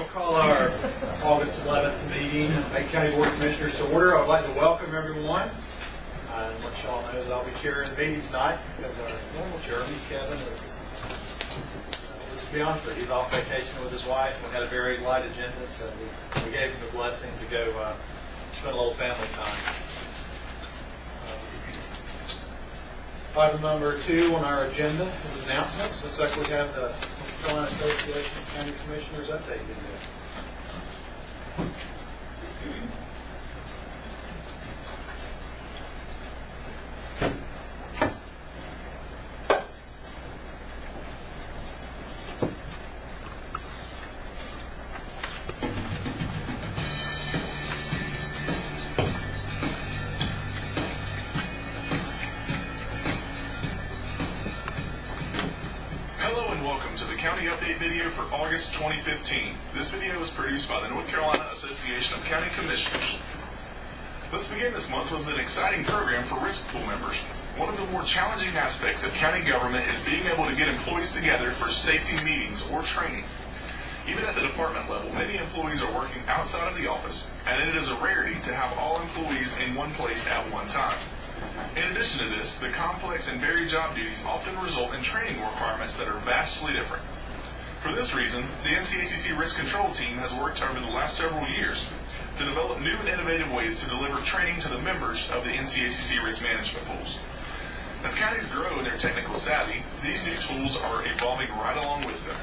We'll call our August 11th meeting of Macon County Board of Commissioners to order. I'd like to welcome everyone. And let y'all know that I'll be chairing the meeting tonight because our normal chairman, Kevin, is, to be honest with you, he's off vacation with his wife. We had a very light agenda, so we gave him the blessing to go spend a little family time. Item number 2 on our agenda is announcements. Looks like we have the North Carolina Association of County Commissioners update video. Update video for August 2015. This video was produced by the North Carolina Association of County Commissioners. Let's begin this month with an exciting program for risk pool members. One of the more challenging aspects of county government is being able to get employees together for safety meetings or training. Even at the department level, many employees are working outside of the office, and it is a rarity to have all employees in one place at one time. In addition to this, the complex and varied job duties often result in training requirements that are vastly different. For this reason, the NCACC Risk Control Team has worked over the last several years to develop new and innovative ways to deliver training to the members of the NCACC risk management pools. As counties grow in their technical savvy, these new tools are evolving right along with them.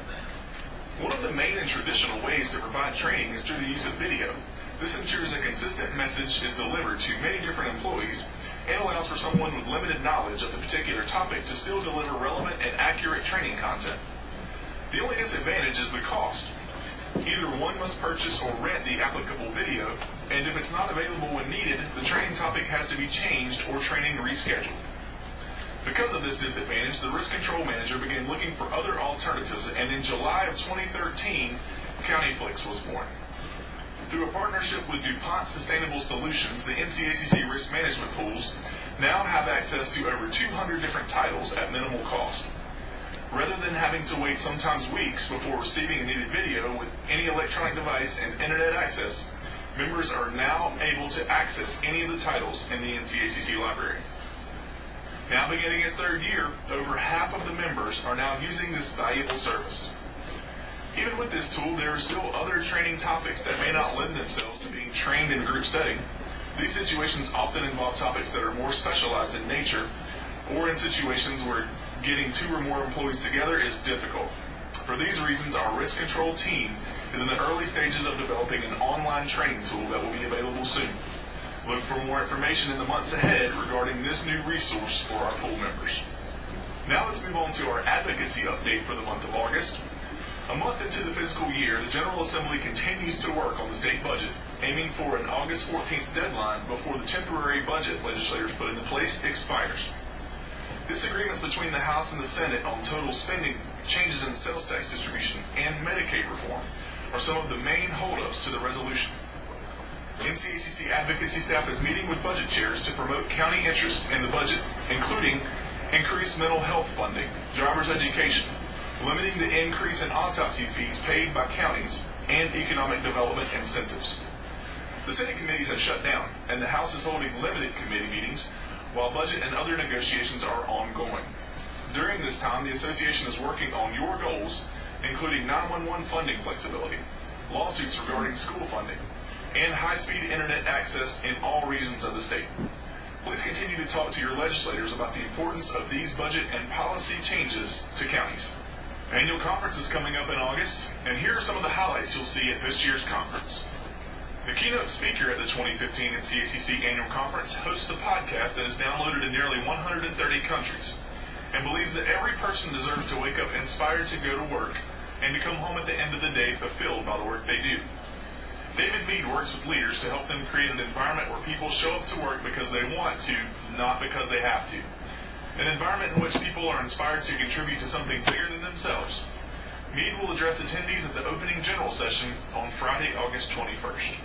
One of the main and traditional ways to provide training is through the use of video. This ensures a consistent message is delivered to many different employees and allows for someone with limited knowledge of the particular topic to still deliver relevant and accurate training content. The only disadvantage is the cost. Either one must purchase or rent the applicable video, and if it's not available when needed, the training topic has to be changed or training rescheduled. Because of this disadvantage, the Risk Control Manager began looking for other alternatives, and in July of 2013, CountyFlix was born. Through a partnership with DuPont Sustainable Solutions, the NCACC risk management pools now have access to over 200 different titles at minimal cost. Rather than having to wait sometimes weeks before receiving a needed video with any electronic device and internet access, members are now able to access any of the titles in the NCACC library. Now beginning its third year, over half of the members are now using this valuable service. Even with this tool, there are still other training topics that may not lend themselves to being trained in group setting. These situations often involve topics that are more specialized in nature, or in situations where getting 2 or more employees together is difficult. For these reasons, our risk control team is in the early stages of developing an online training tool that will be available soon. Look for more information in the months ahead regarding this new resource for our pool members. Now let's move on to our advocacy update for the month of August. A month into the fiscal year, the General Assembly continues to work on the state budget, aiming for an August 14th deadline before the temporary budget legislators put into place expires. Disagreements between the House and the Senate on total spending, changes in sales tax distribution, and Medicaid reform are some of the main holdups to the resolution. NCACC advocacy staff is meeting with budget chairs to promote county interests in the budget, including increased mental health funding, driver's education, limiting the increase in autopsy fees paid by counties, and economic development incentives. The Senate committees have shut down, and the House is holding limited committee meetings, while budget and other negotiations are ongoing. During this time, the Association is working on your goals, including 911 funding flexibility, lawsuits regarding school funding, and high-speed internet access in all regions of the state. Please continue to talk to your legislators about the importance of these budget and policy changes to counties. Annual conference is coming up in August, and here are some of the highlights you'll see at this year's conference. The keynote speaker at the 2015 NCACC Annual Conference hosts a podcast that is downloaded in nearly 130 countries and believes that every person deserves to wake up inspired to go to work and to come home at the end of the day fulfilled by the work they do. David Mead works with leaders to help them create an environment where people show up to work because they want to, not because they have to. An environment in which people are inspired to contribute to something bigger than themselves. Mead will address attendees at the opening general session on Friday, August 21st.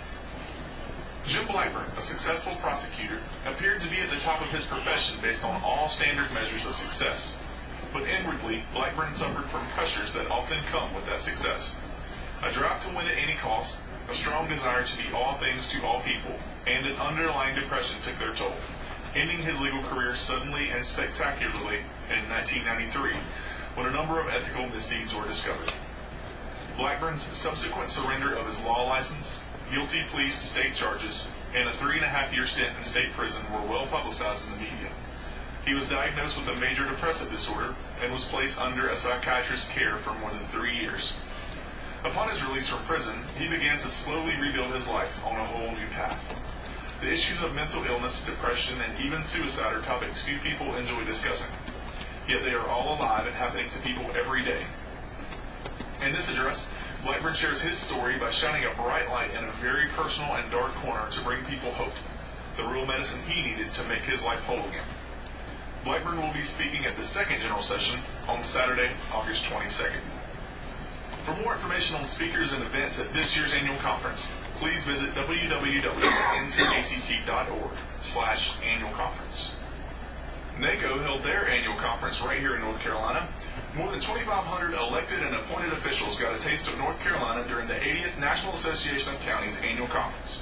Jim Blackburn, a successful prosecutor, appeared to be at the top of his profession based on all standard measures of success. But inwardly, Blackburn suffered from pressures that often come with that success. A drive to win at any cost, a strong desire to be all things to all people, and an underlying depression took their toll, ending his legal career suddenly and spectacularly in 1993, when a number of ethical misdeeds were discovered. Blackburn's subsequent surrender of his law license, guilty pleas to state charges, and a 3.5-year stint in state prison were well publicized in the media. He was diagnosed with a major depressive disorder and was placed under a psychiatrist's care for more than 3 years. Upon his release from prison, he began to slowly rebuild his life on a whole new path. The issues of mental illness, depression, and even suicide are topics few people enjoy discussing. Yet they are all alive and happening to people every day. In this address, Blackburn shares his story by shining a bright light in a very personal and dark corner to bring people hope, the real medicine he needed to make his life whole again. Blackburn will be speaking at the second general session on Saturday, August 22nd. For more information on speakers and events at this year's annual conference, please visit www.ncacc.org/annual conference. NACO held their annual conference right here in North Carolina. More than 2,500 elected and appointed officials got a taste of North Carolina during the 80th National Association of Counties annual conference,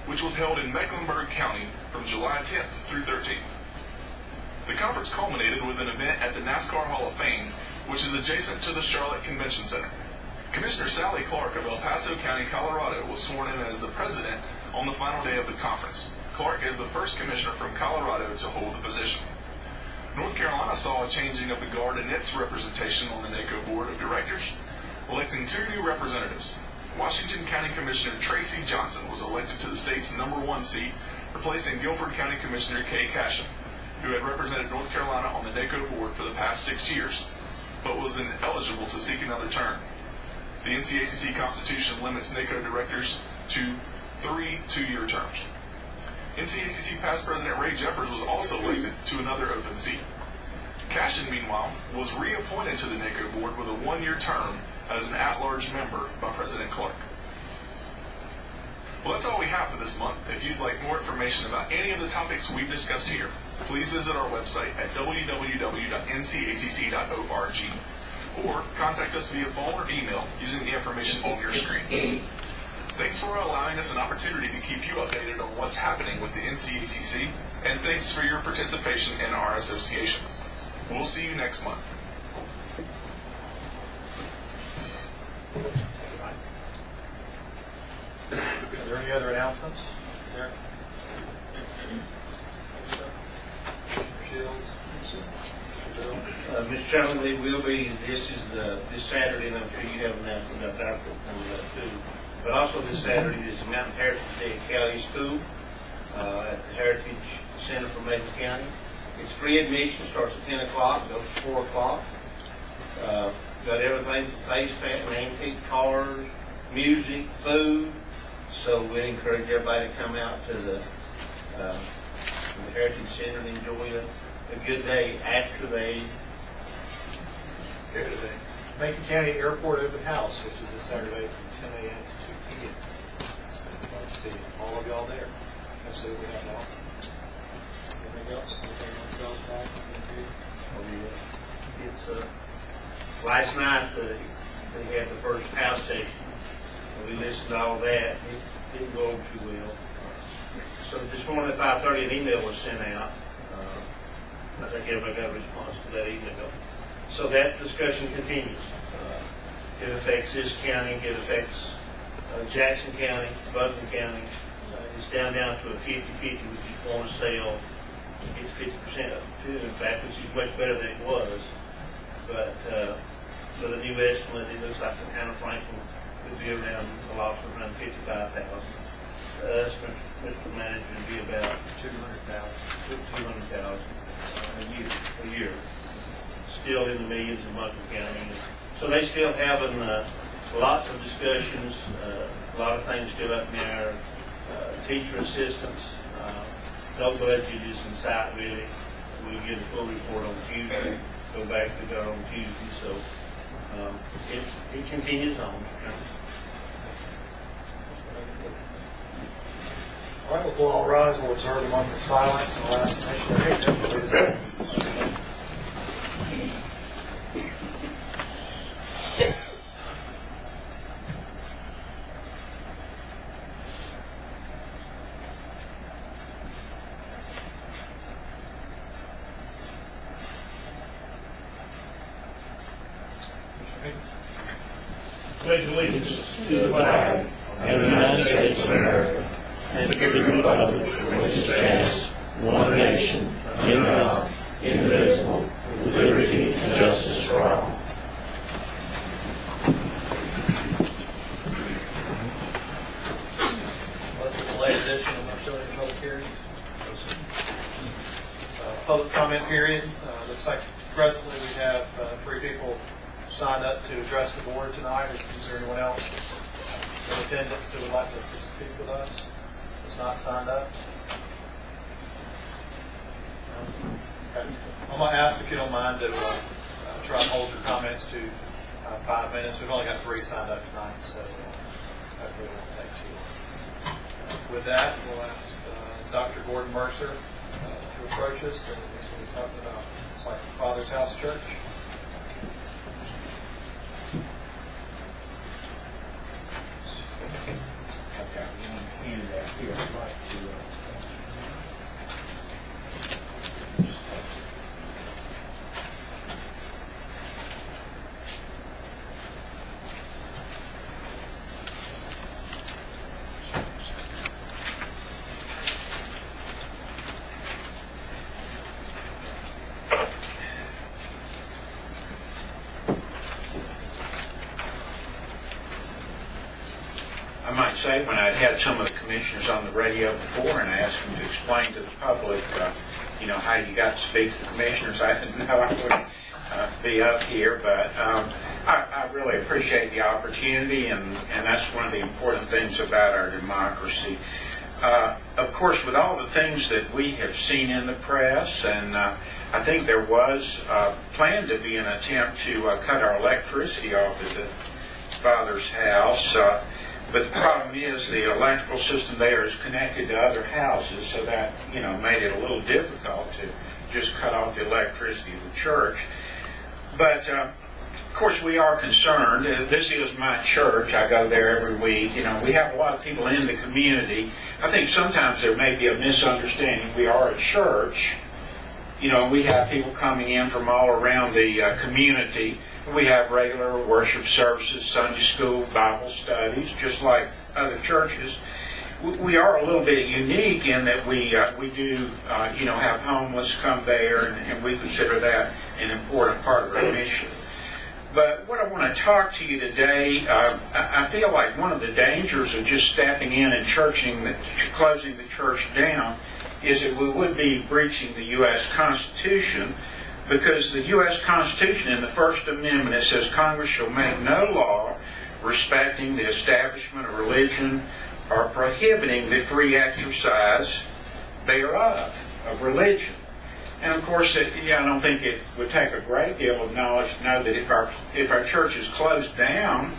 which was held in Mecklenburg County from July 10th through 13th. The conference culminated with an event at the NASCAR Hall of Fame, which is adjacent to the Charlotte Convention Center. Commissioner Sally Clark of El Paso County, Colorado, was sworn in as the president on the final day of the conference. Clark is the first commissioner from Colorado to hold the position. North Carolina saw a changing of the guard in its representation on the NACO Board of Directors, electing 2 new representatives. Washington County Commissioner Tracy Johnson was elected to the state's #1 seat, replacing Guilford County Commissioner Kay Cashin, who had represented North Carolina on the NACO Board for the past 6 years, but was ineligible to seek another term. The NCACC Constitution limits NACO directors to 3 2-year terms. NCACC past President Ray Jeffers was also elected to another open seat. Cashin, meanwhile, was reappointed to the NACO Board with a 1-year term as an at-large member by President Clark. Well, that's all we have for this month. If you'd like more information about any of the topics we've discussed here, please visit our website at www.ncacc.org or contact us via phone or email using the information on your screen. Thanks for allowing us an opportunity to keep you updated on what's happening with the NCACC, and thanks for your participation in our association. We'll see you next month. Are there any other announcements? There. Mr. Chairman, we will be, this Saturday, and I'm sure you have an announcement about that coming up too. But also this Saturday is the Mountain Heritage Day at Cali School at the Heritage Center for Macon County. It's free admission, starts at 10 o'clock, goes to 4 o'clock. Got everything, face paint, antique cars, music, food. So we encourage everybody to come out to the Heritage Center and enjoy a good day after they Macon County Airport Open House, which is this Saturday from 10 a.m. to 2 p.m. So I'd like to see all of y'all there. That's what we have now. Anything else? Anything else, Paul? It's last night they had the first house session. We listened to all that. It didn't go over too well. So this morning at 5:30 an email was sent out. I think everybody got a response to that email. So that discussion continues. It affects this county, it affects Jackson County, Buckingham County. It's down to a 50-50, which is going to sell. It's 50% up to, in fact, which is much better than it was. But with a new estimate, it looks like the town of Franklin could be around a loss of around $55,000. Mr. Manager, would be about $200,000 a year. Still in the millions in Buckingham County. So they still having lots of discussions, a lot of things still up in the air. Teacher assistants, no budget is in sight really. We'll get a full report on Tuesday, go back to the on Tuesday. So it continues on. All right, we'll all rise and we'll observe a moment of silence and we'll ask Commissioner Hickman to lead us in. pledge allegiance to the flag of the United States of America and to the republic for which it stands, one nation, indivisible, with liberty and justice for all. This is the latest edition of our facility public hearings. Public comment period. Looks like presently we have 3 people signed up to address the board tonight. Is there anyone else in attendance that would like to speak with us that's not signed up? Okay. I'm going to ask if you don't mind to try and hold your comments to 5 minutes. We've only got 3 signed up tonight, so hopefully it won't take too long. With that, we'll ask Dr. Gordon Mercer to approach us, and he's going to be talking about it's like Father's House Church. I might say, when I'd had some of the commissioners on the radio before and I asked them to explain to the public, how you got to speak to the commissioners, I didn't know I would be up here, but I really appreciate the opportunity, and that's one of the important things about our democracy. Of course, with all the things that we have seen in the press, and I think there was planned to be an attempt to cut our electricity off at the Father's house. But the problem is the electrical system there is connected to other houses, so that, made it a little difficult to just cut off the electricity of the church. But, of course, we are concerned. This is my church. I go there every week. We have a lot of people in the community. I think sometimes there may be a misunderstanding. We are a church. We have people coming in from all around the community. We have regular worship services, Sunday school, Bible studies, just like other churches. We are a little bit unique in that we do, have homeless come there, and we consider that an important part of our mission. But what I want to talk to you today, I feel like one of the dangers of just stepping in and closing the church down is that we would be breaching the U.S. Constitution, because the U.S. Constitution in the First Amendment, it says Congress shall make no law respecting the establishment of religion or prohibiting the free exercise thereof of religion. And of course, I don't think it would take a great deal of knowledge to know that if our church is closed down,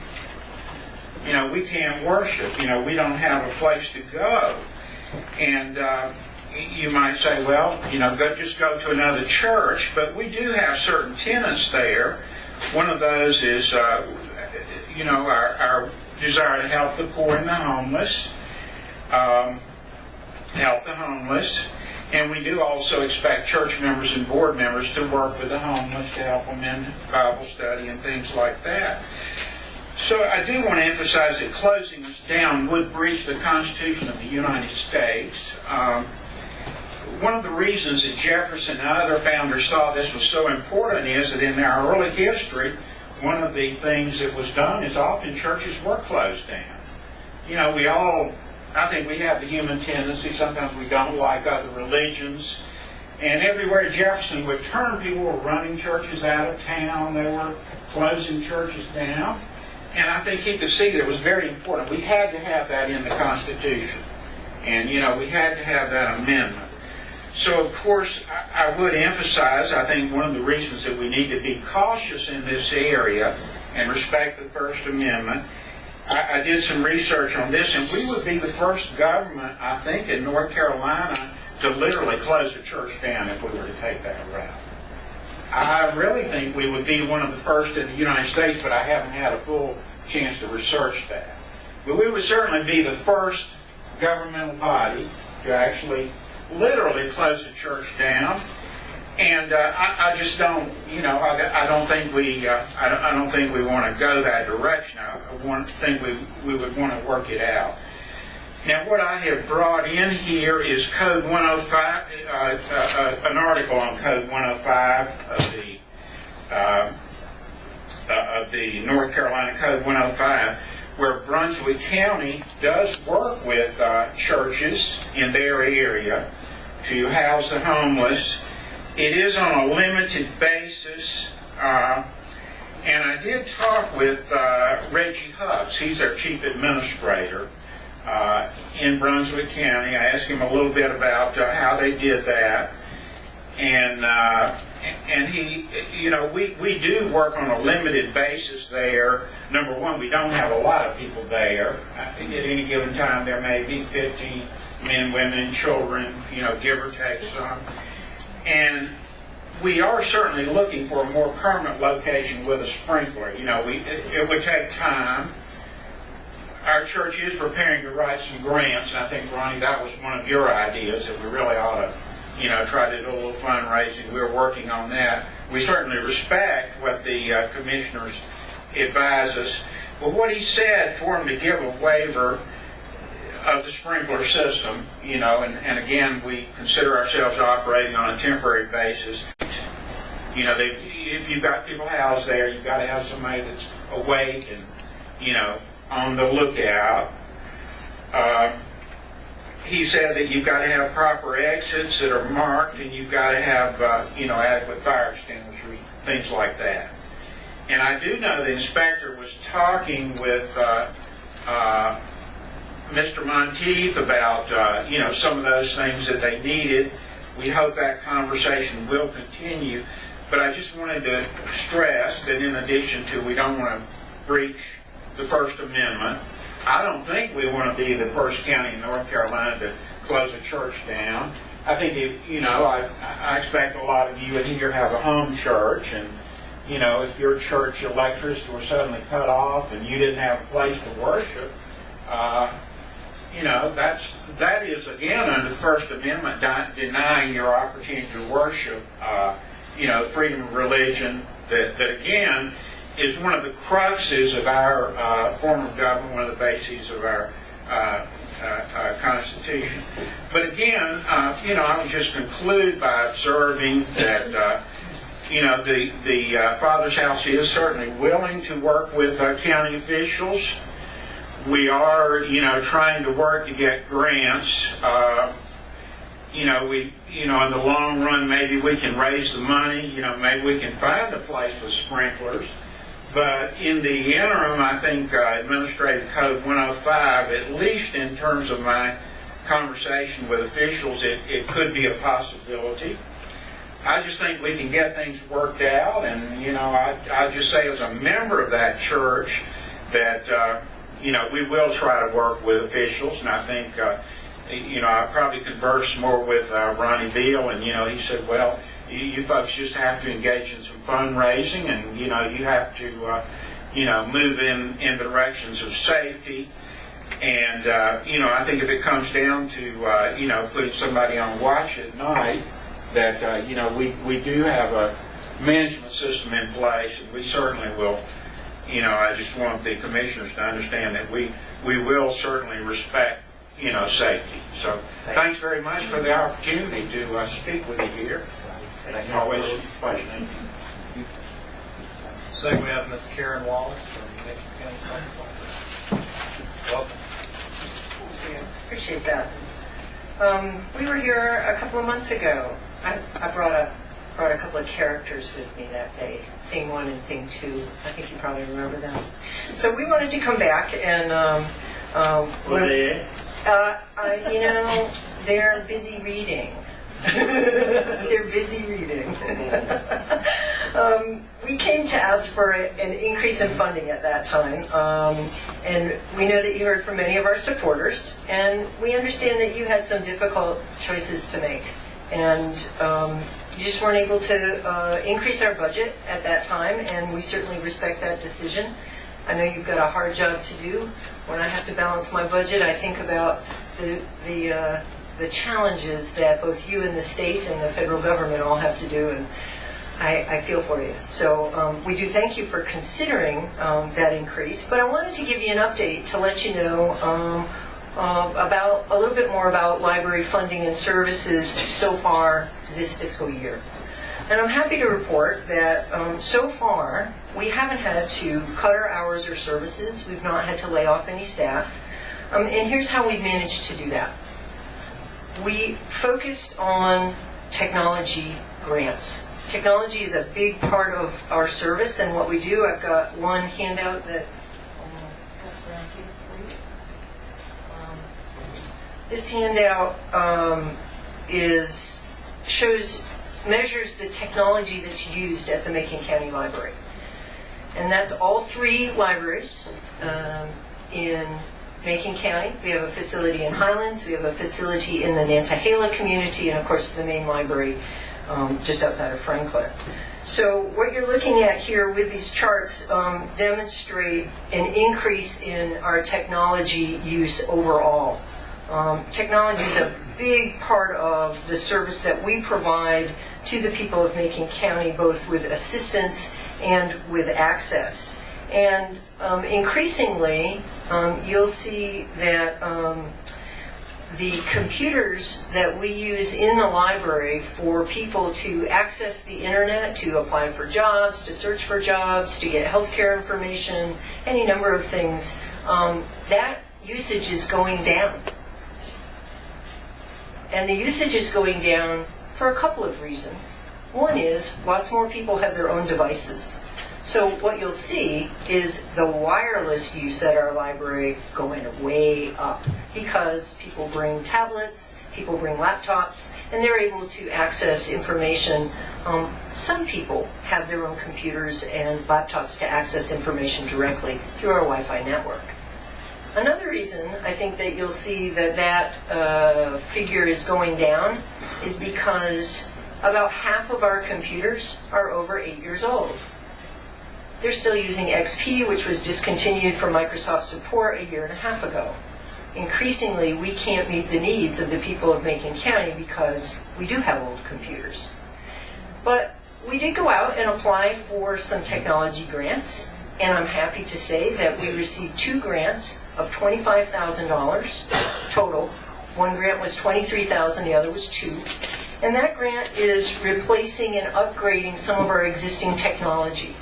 we can't worship. We don't have a place to go. And you might say, well, just go to another church. But we do have certain tenets there. One of those is, our desire to help the poor and the homeless, and we do also expect church members and board members to work with the homeless to help them in Bible study and things like that. So I do want to emphasize that closing this down would breach the Constitution of the United States. One of the reasons that Jefferson and other founders thought this was so important is that in our early history, one of the things that was done is often churches were closed down. I think we have the human tendency, sometimes we don't like other religions, and everywhere Jefferson would turn, people were running churches out of town, they were closing churches down, and I think he could see that it was very important. We had to have that in the Constitution, and we had to have that amendment. So, of course, I would emphasize, I think one of the reasons that we need to be cautious in this area and respect the First Amendment, I did some research on this, and we would be the first government, I think, in North Carolina to literally close the church down if we were to take that route. I really think we would be one of the first in the United States, but I haven't had a full chance to research that. But we would certainly be the first governmental body to actually literally close the church down. And I just don't, I don't think we want to go that direction. I think we would want to work it out. Now, what I have brought in here is Code 105, an article on Code 105 of the North Carolina Code 105, where Brunswick County does work with churches in their area to house the homeless. It is on a limited basis, and I did talk with Reggie Hucks. He's our chief administrator in Brunswick County. I asked him a little bit about how they did that, and he, we do work on a limited basis there. Number one, we don't have a lot of people there. At any given time, there may be 50 men, women, and children, give or take some. And we are certainly looking for a more permanent location with a sprinkler. It would take time. Our church is preparing to write some grants, and I think, Ronnie, that was one of your ideas, that we really ought to, try to do a little fundraising. We're working on that. We certainly respect what the commissioners advise us. But what he said for him to give a waiver of the sprinkler system, and again, we consider ourselves operating on a temporary basis. If you've got people housed there, you've got to have somebody that's awake and, on the lookout. He said that you've got to have proper exits that are marked, and you've got to have, adequate fire extinguishers, things like that. And I do know the inspector was talking with Mr. Monteith about, some of those things that they needed. We hope that conversation will continue. But I just wanted to stress that in addition to, we don't want to breach the First Amendment. I don't think we want to be the first county in North Carolina to close a church down. I think, I expect a lot of you in here have a home church, and, if your church electricity were suddenly cut off and you didn't have a place to worship, that is, again, under the First Amendment, denying your opportunity to worship, freedom of religion, that again, is one of the cruxes of our form of government, one of the bases of our Constitution. But again, I would just conclude by observing that, the Father's House is certainly willing to work with county officials. We are, trying to work to get grants. In the long run, maybe we can raise the money. Maybe we can find a place with sprinklers. But in the interim, I think Administrative Code 105, at least in terms of my conversation with officials, it could be a possibility. I just think we can get things worked out, and I just say as a member of that church that we will try to work with officials, and I think I probably conversed more with Ronnie Beal, and he said, well, you folks just have to engage in some fundraising, and you have to move in the directions of safety. And I think if it comes down to putting somebody on watch at night, that we do have a management system in place, and we certainly will. I just want the commissioners to understand that we will certainly respect safety. So thanks very much for the opportunity to speak with you here. Always a pleasure. Second, we have Ms. Karen Wallace from Macon County Public Library. Welcome. Thank you. Appreciate that. We were here a couple of months ago. I brought a couple of characters with me that day, Thing 1 and Thing 2. I think you probably remember them. So we wanted to come back and... they're busy reading. They're busy reading. We came to ask for an increase in funding at that time, and we know that you heard from many of our supporters, and we understand that you had some difficult choices to make, and you just weren't able to increase our budget at that time, and we certainly respect that decision. I know you've got a hard job to do. When I have to balance my budget, I think about the the challenges that both you and the state and the federal government all have to do, and I feel for you. So we do thank you for considering that increase, but I wanted to give you an update to let you know about a little bit more about library funding and services so far this fiscal year. And I'm happy to report that so far we haven't had to cut our hours or services. We've not had to lay off any staff. And here's how we've managed to do that. We focused on technology grants. Technology is a big part of our service and what we do. I've got one handout that this handout measures the technology that's used at the Macon County Library. And that's all 3 libraries in Macon County. We have a facility in Highlands, we have a facility in the Nantahala community, and of course the main library just outside of Franklin. So what you're looking at here with these charts demonstrate an increase in our technology use overall. Technology is a big part of the service that we provide to the people of Macon County, both with assistance and with access. And increasingly, you'll see that the computers that we use in the library for people to access the internet, to apply for jobs, to search for jobs, to get healthcare information, any number of things, that usage is going down. And the usage is going down for a couple of reasons. One is lots more people have their own devices. So what you'll see is the wireless use at our library going way up because people bring tablets, people bring laptops, and they're able to access information. Some people have their own computers and laptops to access information directly through our Wi-Fi network. Another reason I think that you'll see that figure is going down is because about half of our computers are over 8 years old. They're still using XP, which was discontinued for Microsoft support a year and a half ago. Increasingly, we can't meet the needs of the people of Macon County because we do have old computers. But we did go out and apply for some technology grants, and I'm happy to say that we received 2 grants of $25,000 total. One grant was $23,000, the other was 2. And that grant is replacing and upgrading some of our existing technology.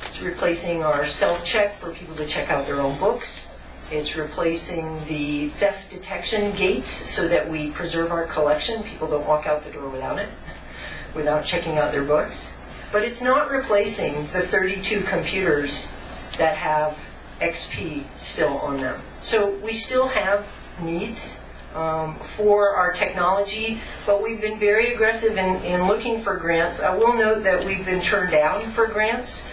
It's replacing our self-check for people to check out their own books. It's replacing the theft detection gates so that we preserve our collection. People don't walk out the door without it, without checking out their books. But it's not replacing the 32 computers that have XP still on them. So we still have needs for our technology, but we've been very aggressive in looking for grants. I will note that we've been turned down for grants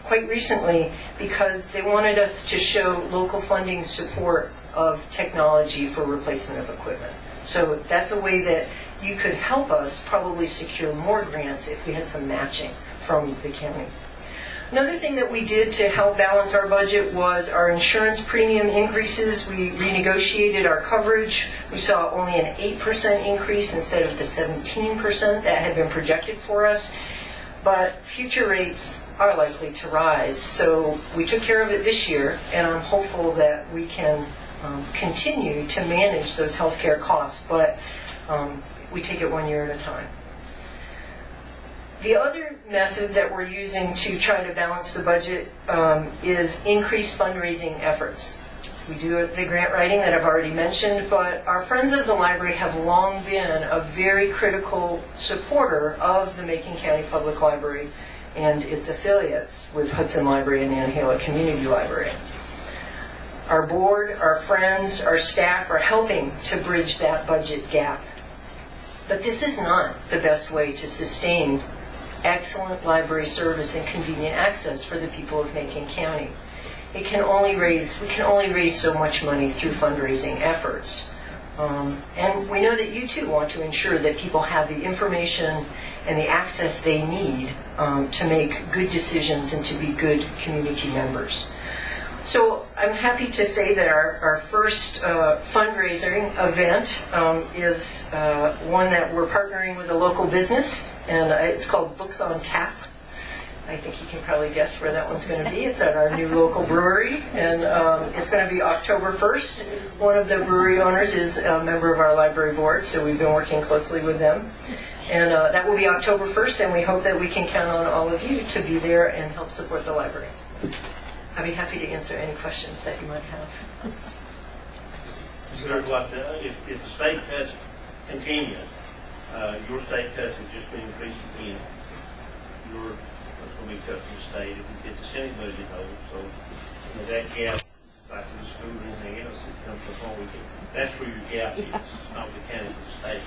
quite recently because they wanted us to show local funding support of technology for replacement of equipment. So that's a way that you could help us probably secure more grants if we had some matching from the county. Another thing that we did to help balance our budget was our insurance premium increases. We renegotiated our coverage. We saw only an 8% increase instead of the 17% that had been projected for us. But future rates are likely to rise. So we took care of it this year, and I'm hopeful that we can continue to manage those healthcare costs, but we take it 1 year at a time. The other method that we're using to try to balance the budget is increased fundraising efforts. We do the grant writing that I've already mentioned, but our Friends of the Library have long been a very critical supporter of the Macon County Public Library and its affiliates with Hudson Library and Nantahala Community Library. Our board, our friends, our staff are helping to bridge that budget gap. But this is not the best way to sustain excellent library service and convenient access for the people of Macon County. We can only raise so much money through fundraising efforts. And we know that you too want to ensure that people have the information and the access they need to make good decisions and to be good community members. So I'm happy to say that our first fundraising event is one that we're partnering with a local business, and it's called Books on Tap. I think you can probably guess where that one's going to be. It's at our new local brewery, and it's going to be October 1st. One of the brewery owners is a member of our library board, so we've been working closely with them. And that will be October 1st, and we hope that we can count on all of you to be there and help support the library. I'd be happy to answer any questions that you might have. If the state cuts continue, your state cuts have just been increased again. Your going to be cut from the state if we get the Senate budget hold. So that gap, like in the school and anything else, it comes from what we do. That's where your gap is, not the county, but the state.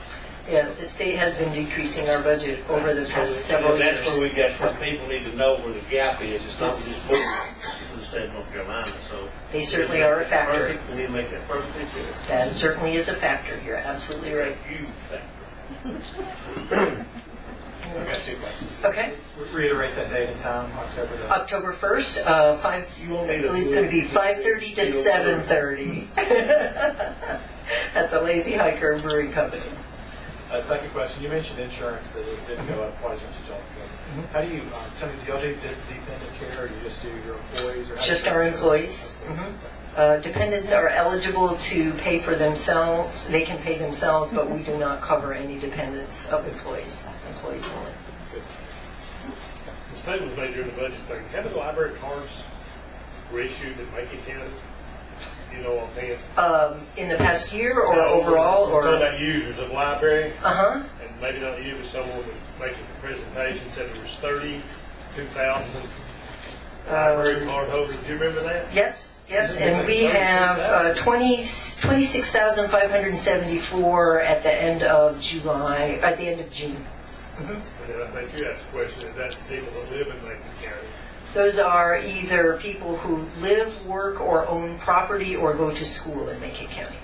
Yeah, the state has been decreasing our budget over the past several years. That's where we got, where people need to know where the gap is. It's not just moving to the state of North Carolina. So they certainly are a factor. We need to make that perfectly clear. That certainly is a factor. You're absolutely right. A huge factor. I've got 2 questions. Okay. Reiterate that date and time, October 1st, I believe it's going to be 5:30 to 7:30 at the Lazy Hiker Brewing Company. Second question, you mentioned insurance, that it didn't go up quite as much as y'all could. How do you, tell me, do y'all do dependent care, or do you just do your employees? Or Just our employees. Dependents are eligible to pay for themselves. They can pay themselves, but we do not cover any dependents of employees. Employees only. The statement was made during the budget thing. How many library cards were issued in Macon County? You know what I'm saying? In the past year or overall? Or about users of the library. Uh-huh. And maybe not you, but someone was making the presentation, said there was 32,000 library card holders. Do you remember that? Yes. Yes, and we have 26,574 at the end of July, at the end of June. And then I think you asked the question, is that the people that live in Macon County? Those are either people who live, work, or own property or go to school in Macon County.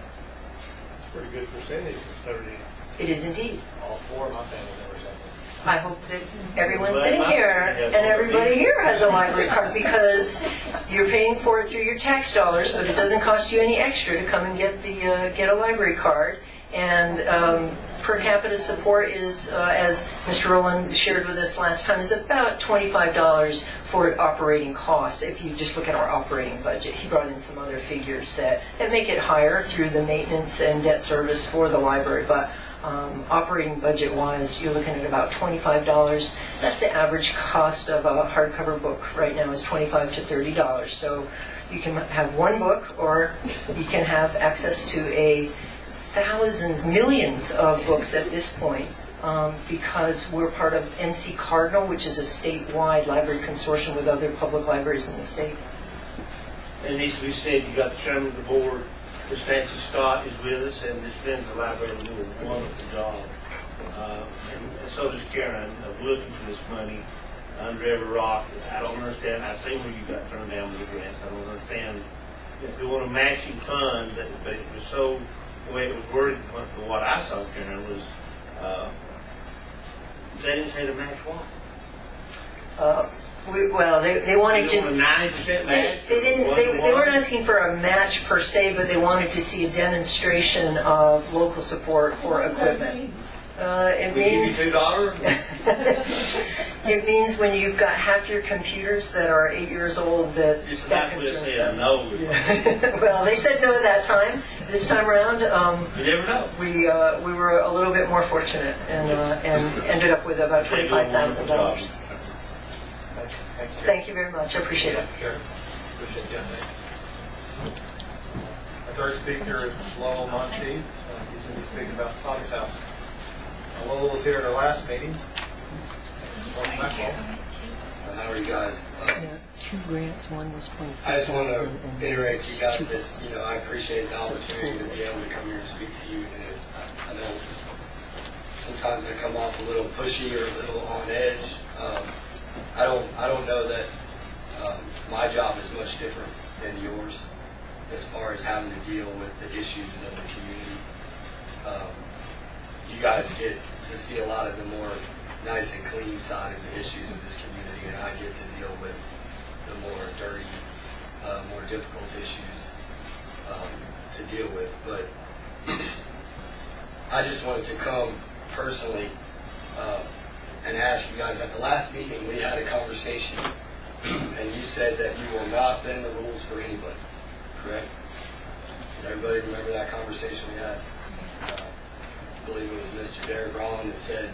It's a pretty good percentage for 30. It is indeed. All 4 of my family members have one. I hope that everyone sitting here and everybody here has a library card, because you're paying for it through your tax dollars, but it doesn't cost you any extra to come and get a library card. And per capita support is, as Mr. Rowland shared with us last time, is about $25 for operating costs. If you just look at our operating budget, he brought in some other figures that make it higher through the maintenance and debt service for the library. But operating budget-wise, you're looking at about $25. That's the average cost of a hardcover book right now, is $25 to $30. So you can have one book, or you can have access to thousands, millions of books at this point, because we're part of NC Cardinal, which is a statewide library consortium with other public libraries in the state. And it needs to be said, you got the chairman of the board, Ms. Nancy Scott, is with us, and Ms. Finn, the library, will do a wonderful job. And so does Karen, of looking for this money under every rock. I don't understand. I see where you got turned down with the grants. I don't understand if they want a matching fund, but it was so. The way it was worded, for what I saw, Karen, was they didn't say to match what. They wanted to. A 90% match. They didn't. They weren't asking for a match per se, but they wanted to see a demonstration of local support for equipment. It means $2. it means when you've got half your computers that are 8 years old, that concerns them. No. Well, they said no at that time. This time around, You never know. we were a little bit more fortunate and ended up with about $25,000. Thank you very much. I appreciate it. Sure. Appreciate the update. Our third speaker is Lowell Monteith. He's going to be speaking about the Potter's House. Lowell was here at our last meeting. Welcome back, Lowell. How are you guys? 2 grants. One was 20. I just want to reiterate to you guys that I appreciate the opportunity to be able to come here and speak to you. And I know sometimes I come off a little pushy or a little on edge. I don't know that my job is much different than yours as far as having to deal with the issues of the community. You guys get to see a lot of the more nice and clean side of the issues of this community, and I get to deal with the more dirty more difficult issues to deal with. But I just wanted to come personally and ask you guys, at the last meeting, we had a conversation, and you said that you will not bend the rules for anybody, correct? Does everybody remember that conversation we had? I believe it was Mr. Derek Rollin that said,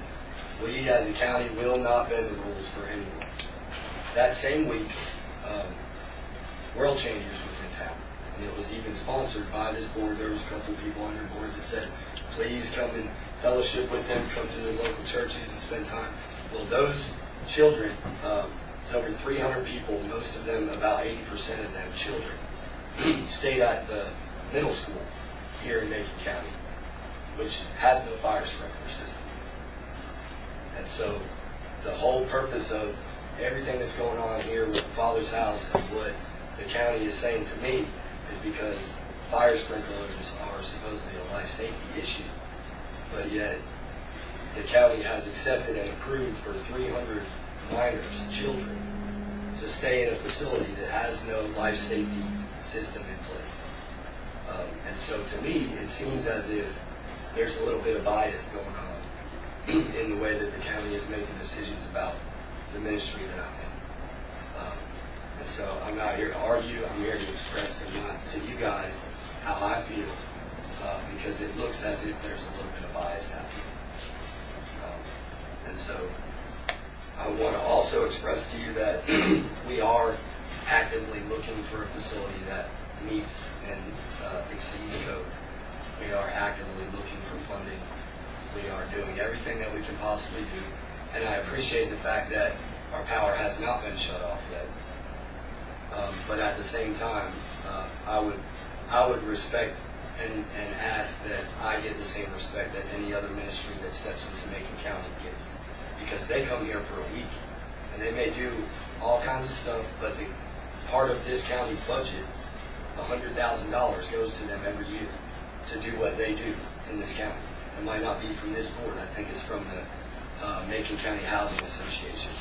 we as a county will not bend the rules for anyone. That same week, World Changers was in town, and it was even sponsored by this board. There was a couple of people on your board that said, please come and fellowship with them, come to the local churches and spend time. Well, those children, it's over 300 people, most of them, about 80% of them children, stayed at the middle school here in Macon County, which has no fire sprinkler system. And so the whole purpose of everything that's going on here with Father's House and what the county is saying to me is because fire sprinklers are supposedly a life safety issue, but yet the county has accepted and approved for 300 minors, children, to stay in a facility that has no life safety system in place. And so to me, it seems as if there's a little bit of bias going on in the way that the county is making decisions about the ministry that I'm in. And so I'm not here to argue. I'm here to express to you guys how I feel, because it looks as if there's a little bit of bias happening. And so I want to also express to you that we are actively looking for a facility that meets and exceeds code. We are actively looking for funding. We are doing everything that we can possibly do. And I appreciate the fact that our power has not been shut off yet. But at the same time, I would respect and ask that I get the same respect that any other ministry that steps into Macon County gets. Because they come here for a week, and they may do all kinds of stuff, but the part of this county's budget, $100,000 goes to them every year to do what they do in this county. It might not be from this board. I think it's from the Macon County Housing Association.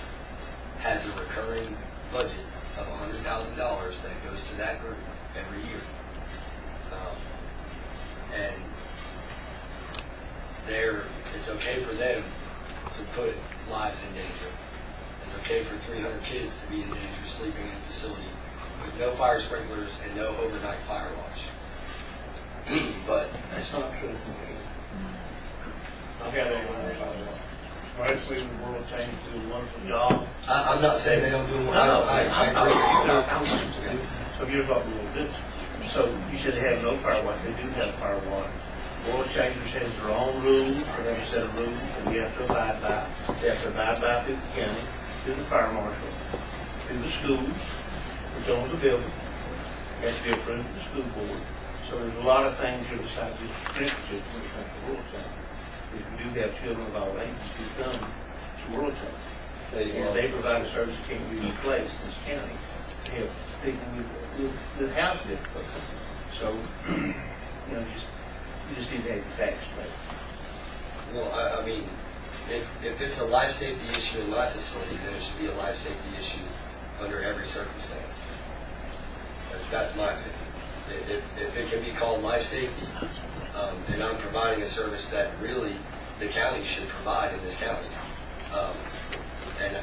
Has a recurring budget of $100,000 that goes to that group every year. And it's okay for them to put lives in danger. It's okay for 300 kids to be in danger sleeping in a facility with no fire sprinklers and no overnight fire watch. But That's not true. I've got obviously the world changed to a wonderful job. I'm not saying they don't do one. I agree. So you're talking a little bit. So you said they have no fire watch. They do have fire watch. World Changers has their own rules. They have a set of rules that we have to abide by. They have to abide by through the county, through the fire marshal, through the schools, which owns the building. It has to be approved by the school board. So there's a lot of things here besides just sprinkler system when it comes to World Changers. We do have children of all ages who come to World Changers. And they provide a service that can't be replaced in this county to help people with house difficulties. So, you just need to have the facts straight. Well, I mean, if it's a life safety issue in my facility, then it should be a life safety issue under every circumstance. That's my opinion. If it can be called life safety, and I'm providing a service that really the county should provide in this county, and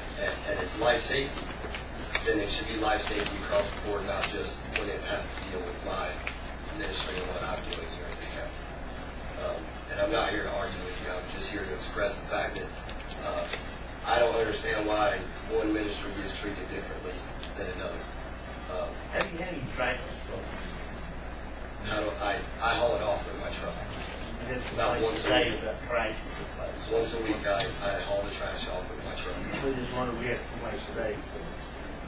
it's life safety, then it should be life safety across the board, not just when it has to deal with my ministry and what I'm doing here in this county. And I'm not here to argue with you. I'm just here to express the fact that I don't understand why one ministry is treated differently than another. How do you practice though? I haul it off with my truck. About once a week. Once a week, I haul the trash off with my truck. We just wondered, we have complaints today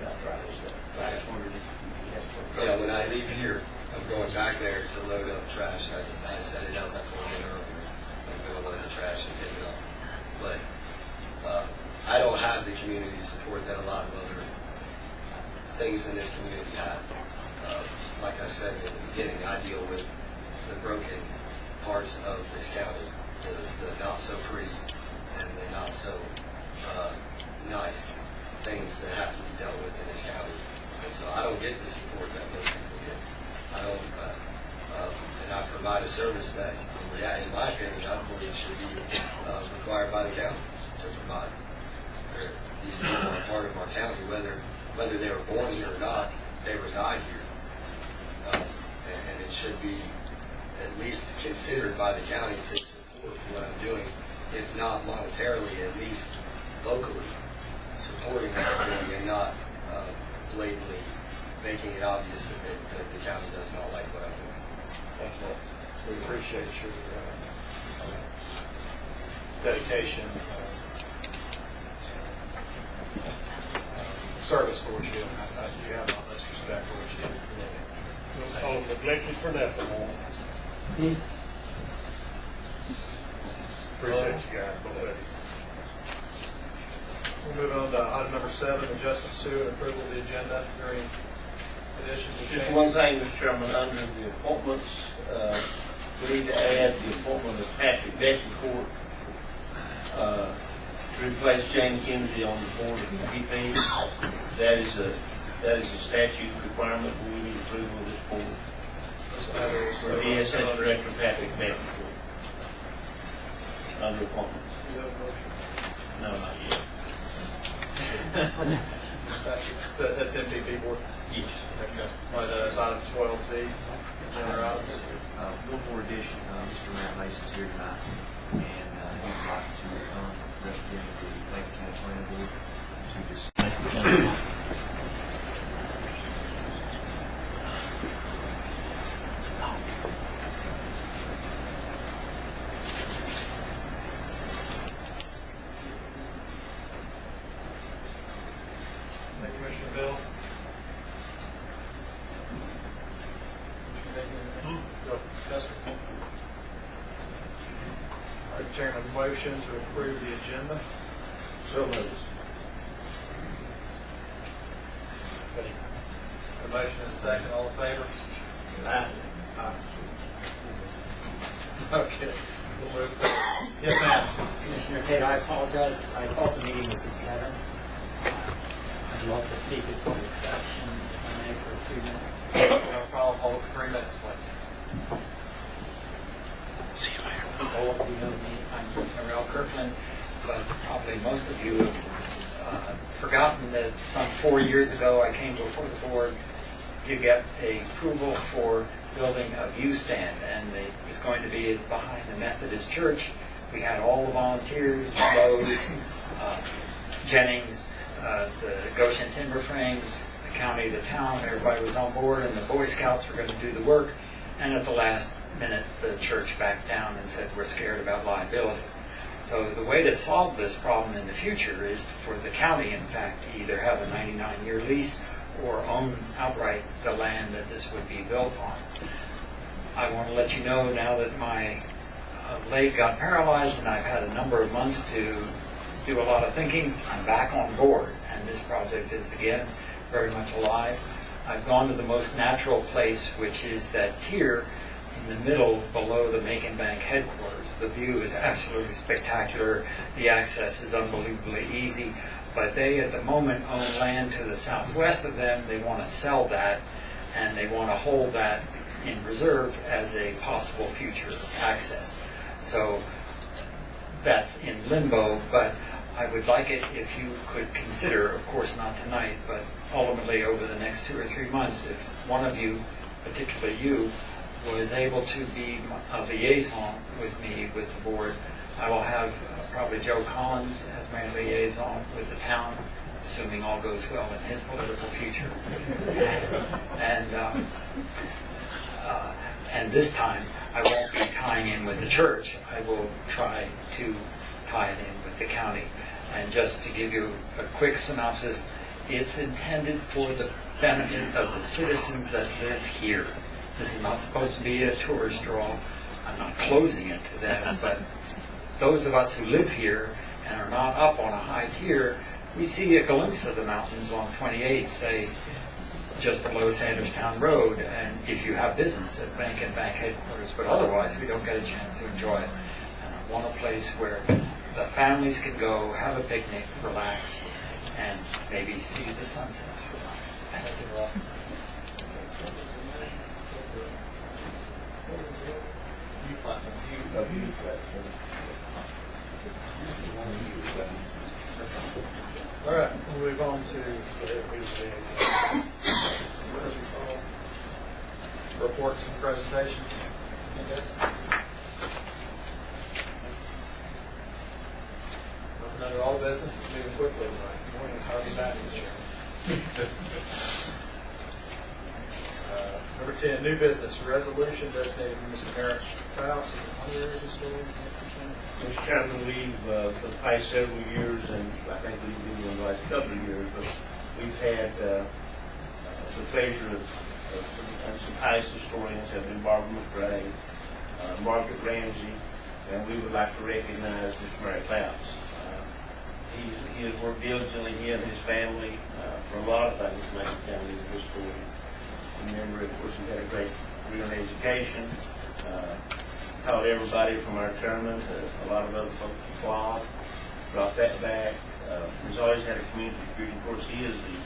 about trash stuff. I just wondered if you have to. Yeah, when I leave here, I'm going back there to load up trash. I said it as I told you earlier. I'm going to load the trash and pick it up. But I don't have the community support that a lot of other things in this community have. Like I said in the beginning, I deal with the broken parts of this county, the not so pretty and the not so nice things that have to be dealt with in this county. And so I don't get the support that provide a service that, in my opinion, I believe should be required by the county to provide. These people are part of our county, whether they were born here or not, they reside here. And it should be at least considered by the county to support what I'm doing, if not monetarily, at least locally supporting what I'm doing and not blatantly making it obvious that the county does not like what I'm doing. Thank you. We appreciate your dedication, service for what you do. You have all this respect for what you do. We'll call them neglected for nothing. Appreciate you guys, both of you. We'll move on to item number 7, adjustments to and approval of the agenda. Is there any additions or Just changes? one thing, Mr. Chairman, under the appointments, we need to add the appointment of Patrick Betancourt to replace James Kinsey on the board of VP. That is a statute requirement, but we need approval of this board. For DSS Director Patrick Betancourt. Under appointments. No, not yet. That's MVP board. Yes. Okay. Well, that's item 12B. Other items? One more addition, Mr. Matt Mason's here tonight, and he'd like to represent the Macon County Planning Board to just Commissioner Bill? Go, Chester. All right, Chairman, motion to approve the agenda. So moved. A motion and a second, all in favor? Aye. Aye. Okay. We'll move forward. Yes, ma'am. Commissioner Tate, I apologize. I thought the meeting was at 7. I'd love to speak at public session if I may for 3 minutes. No problem, hold for 3 minutes, please. All of you know me, I'm Terrell Kirkland, but probably most of you have forgotten that some 4 years ago I came before the board to get a approval for building a view stand, and it was going to be behind the Methodist Church. We had all the volunteers, Lowe's, Jennings, the Goshen Timber Frames, the county, the town, everybody was on board, and the Boy Scouts were going to do the work. And at the last minute, the church backed down and said, we're scared about liability. So the way to solve this problem in the future is for the county, in fact, to either have a 99-year lease or own outright the land that this would be built on. I want to let you know now that my leg got paralyzed and I've had a number of months to do a lot of thinking, I'm back on board, and this project is again very much alive. I've gone to the most natural place, which is that tier in the middle below the Macon Bank headquarters. The view is absolutely spectacular. The access is unbelievably easy, but they at the moment own land to the southwest of them. They want to sell that, and they want to hold that in reserve as a possible future access. So that's in limbo, but I would like it if you could consider, of course not tonight, but ultimately over the next 2 or 3 months, if one of you, particularly you, was able to be a liaison with me, with the board. I will have probably Joe Collins as my liaison with the town, assuming all goes well in his political future. And this time, I won't be tying in with the church. I will try to tie it in with the county. And just to give you a quick synopsis, it's intended for the benefit of the citizens that live here. This is not supposed to be a tourist draw. I'm not closing it to them, but those of us who live here and are not up on a high tier, we see a glimpse of the mountains on 28, say, just below Sanderstown Road, and if you have business at Bank and Bank headquarters, but otherwise we don't get a chance to enjoy it. And I want a place where the families can go, have a picnic, relax, and maybe see the sunsets relax. Thank you. All right, we'll move on to reports and presentations. Under all business, moving quickly tonight. Morning, Harvey Baptist here. Number 10, new business, resolution designating Mr. Merrick Phelps as an honorary historian. Mr. Chairman, we've, for the past several years, and I think we've been doing the last couple of years, but we've had the pleasure of some past historians have been Barbara McRae, Margaret Ramsey, and we would like to recognize Mr. Merrick Phelps. He has worked diligently, he and his family, for a lot of things to make the county a historian. Remember, of course, he had a great career in education, taught everybody from our chairman to a lot of other folks to flog, brought that back. He's always had a community spirit. Of course, he is the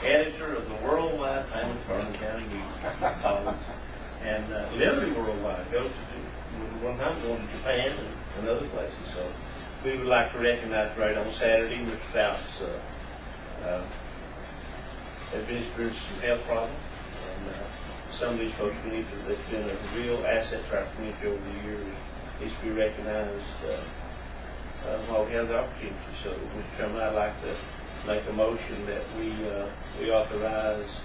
editor of the worldwide famous Vernon County News, and literally worldwide. Goes to one time going to Japan and other places. So we would like to recognize right on Saturday, Mr. Phelps has been experiencing some health problems. And some of these folks we need to, that's been a real asset to our community over the years, needs to be recognized while we have the opportunity. So, Mr. Chairman, I'd like to make a motion that we authorize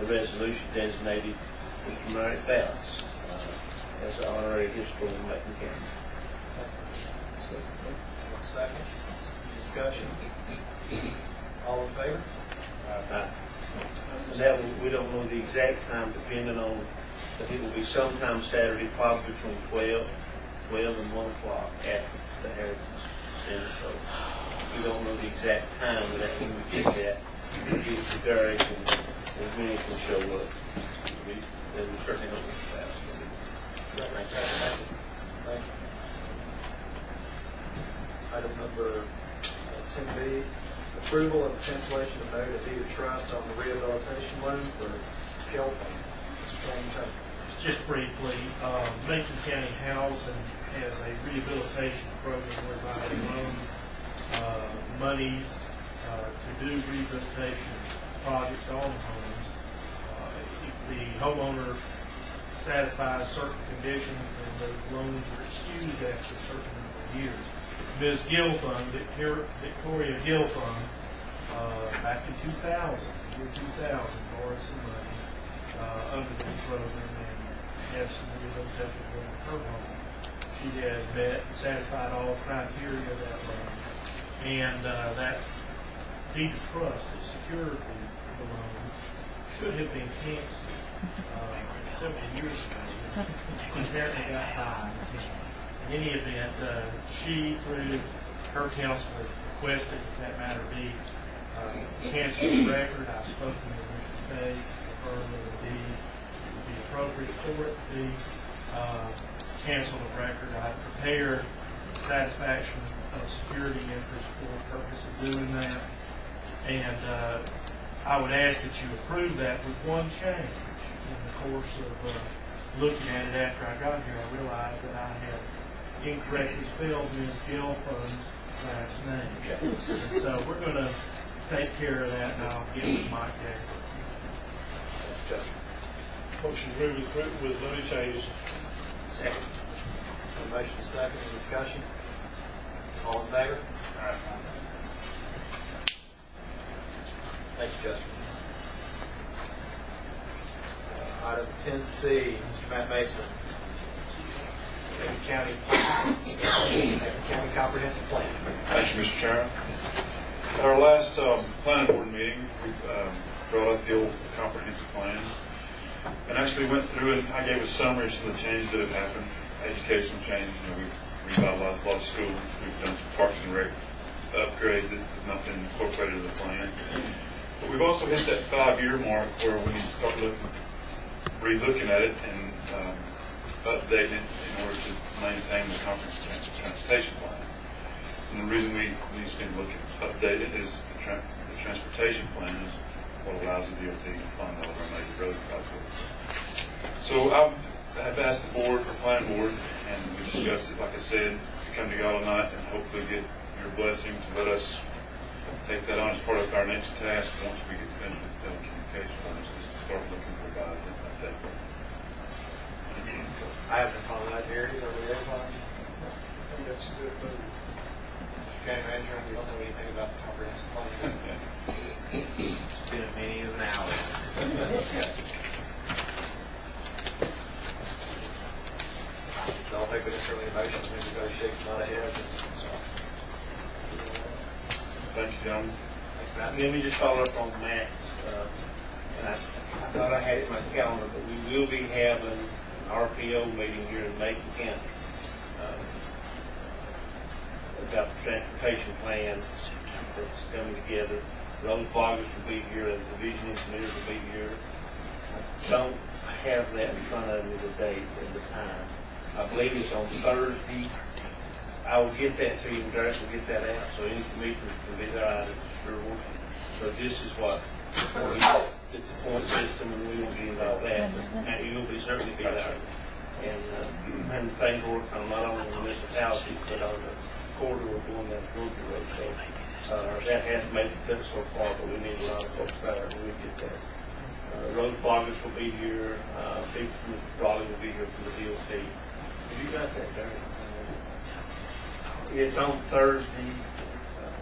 the resolution designated Mr. Merrick Phelps as an honorary historian in Macon County. Second. Discussion. All in favor? That we don't know the exact time, depending on, but it will be sometime Saturday, probably between 12 and 1 o'clock at the Heritage Center. So we don't know the exact time, but that's when we get that. Get it to Derek, and as many can show up. We certainly don't miss that. Thank you. Item number 10B, approval of cancellation of note of deed of trust on the rehabilitation loan for Kelvin. Mr. James Tucker. Just briefly, Macon County Housing has a rehabilitation program whereby they loan monies to do rehabilitation projects on homes. If the homeowner satisfies certain conditions, then those loans are excused after a certain number of years. Ms. Gilfund, Victoria Gilfund, back in 2000, borrowed some money under this program and had some rehabilitation going to her home. She has met and satisfied all criteria of that loan, and that deed of trust that secured the loan should have been canceled several years ago. Apparently got time. In any event, she, through her counsel, requested that matter be canceled the record. I've spoken with Mr. Day, confirmed that it would be appropriate for it to be canceled the record. I've prepared satisfaction of security interest for the purpose of doing that. And I would ask that you approve that with one change. In the course of looking at it after I got here, I realized that I had incorrectly spelled Ms. Gilfund's last name. And so we're going to take care of that, and I'll get with Mike there. Motion approved with no changes. Second. Motion second, discussion. All in favor? Thank you, Justin. Item 10C, Mr. Matt Mason. Macon County Comprehensive Plan. Thank you, Mr. Chairman. At our last planning board meeting, we brought up the old comprehensive plan and actually went through it. I gave a summary of some of the changes that have happened, educational changes. We've revitalized a lot of schools. We've done some parks and rec upgrades that have not been incorporated in the plan. But we've also hit that 5-year mark where we need to start re-looking at it and updating it in order to maintain the comprehensive transportation plan. And the reason we need to look at update it is the transportation plan is what allows the DOT to fund all of our major road projects. So I have asked the board, the planning board, and we discussed it, like I said, to come to y'all tonight and hopefully get your blessing to let us take that on as part of our next task once we get finished with telecommunications, just to start looking for guys like that. I have no finalized areas over there. County manager, we don't know anything about the comprehensive plan. It's been a many of an hour. I don't think we necessarily emotion, maybe go shake some out ahead. Thank you, gentlemen. Let me just follow up on Matt. And I thought I had it in my calendar, but we will be having an RPO meeting here in Macon County. About the transportation plan that's coming together. Road bloggers will be here, and division engineers will be here. I don't have that in front of me today at the time. I believe it's on Thursday. I will get that to you, and Derek will get that out, so any commissioners can be there. I sure want you. So this is what, it's a point system, and we won't get into all that, and you'll certainly be there. And things work on not only the municipality, but on the corridor going down Georgia Road. So that hasn't made the cut so far, but we need a lot of folks there, and we'll get that. Road bloggers will be here. People from the trolley will be here from the DOT. Have you got that, Derek? It's on Thursday,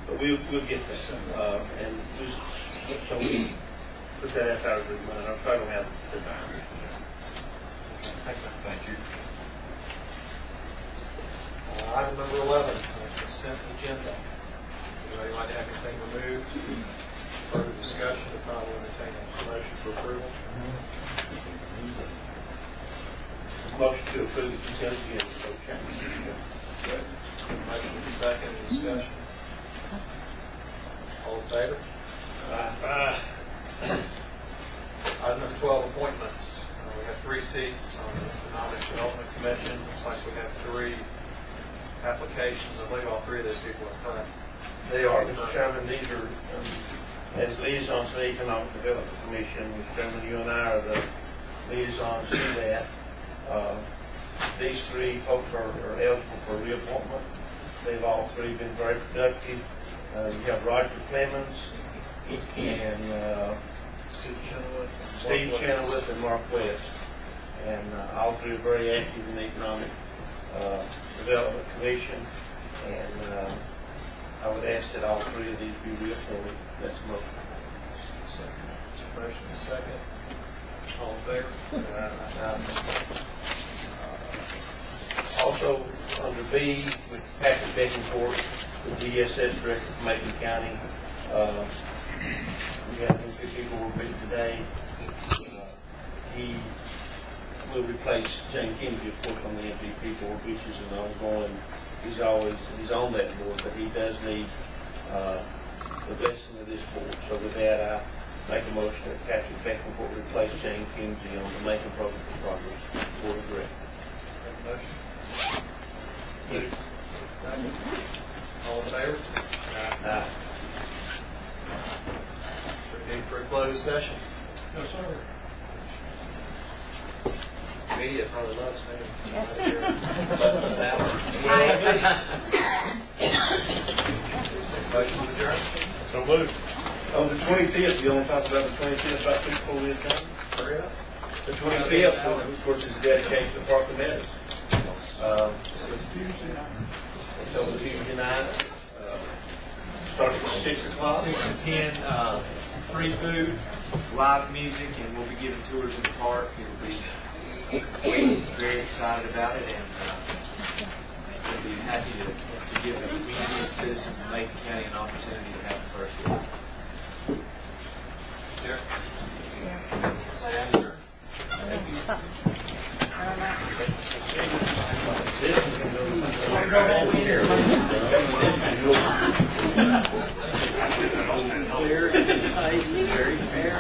but we'll get that. And just so we put that out there every month. I'll try to have the time. Thank you. Item number 11, consent agenda. Would anybody like to have anything removed? Further discussion, if not, we'll entertain a motion for approval. Motion to approve the consent agenda. Okay. Motion and second, discussion. All in favor? Item number 12, appointments. We have 3 seats on the Economic Development Commission. Looks like we have 3 applications. I believe all 3 of those people are current. They are, Mr. Chairman, these are, as liaisons to the Economic Development Commission, Mr. Chairman, you and I are the liaisons to that. These 3 folks are eligible for reappointment. They've all 3 been very productive. You have Roger Clemens and Steve Chenoweth and Mark West. And all 3 are very active in the Economic Development Commission. And I would ask that all 3 of these be reappointed. That's the motion. Motion and second. All in favor? Also, under B, with Patrick Beckingport, the DSS Director for Macon County. We have 2 people will be today. He will replace Jane Kennedy, of course, on the MVP board, which is an ongoing. He's on that board, but he does need the blessing of this board. So with that, I make a motion that Patrick Beckingport replace Jane Kennedy on the Macon Program for Progress Board of Directors. Motion. Second. All in favor? Need for a closed session. No, sir. Media probably loves me. Less than an hour. Motion to adjourn. So moved. On the 25th, you only talked about the 25th, about 3 4 years time. Hurry up. The 25th, of course, is dedicated to Park and Meadows. It's over Tuesday night. Starts at 6 o'clock. 6 to 10, free food, live music, and we'll be giving tours of the park. We're very excited about it, and we'll be happy to give the community and citizens of Macon County an opportunity to have the first day. Very fair.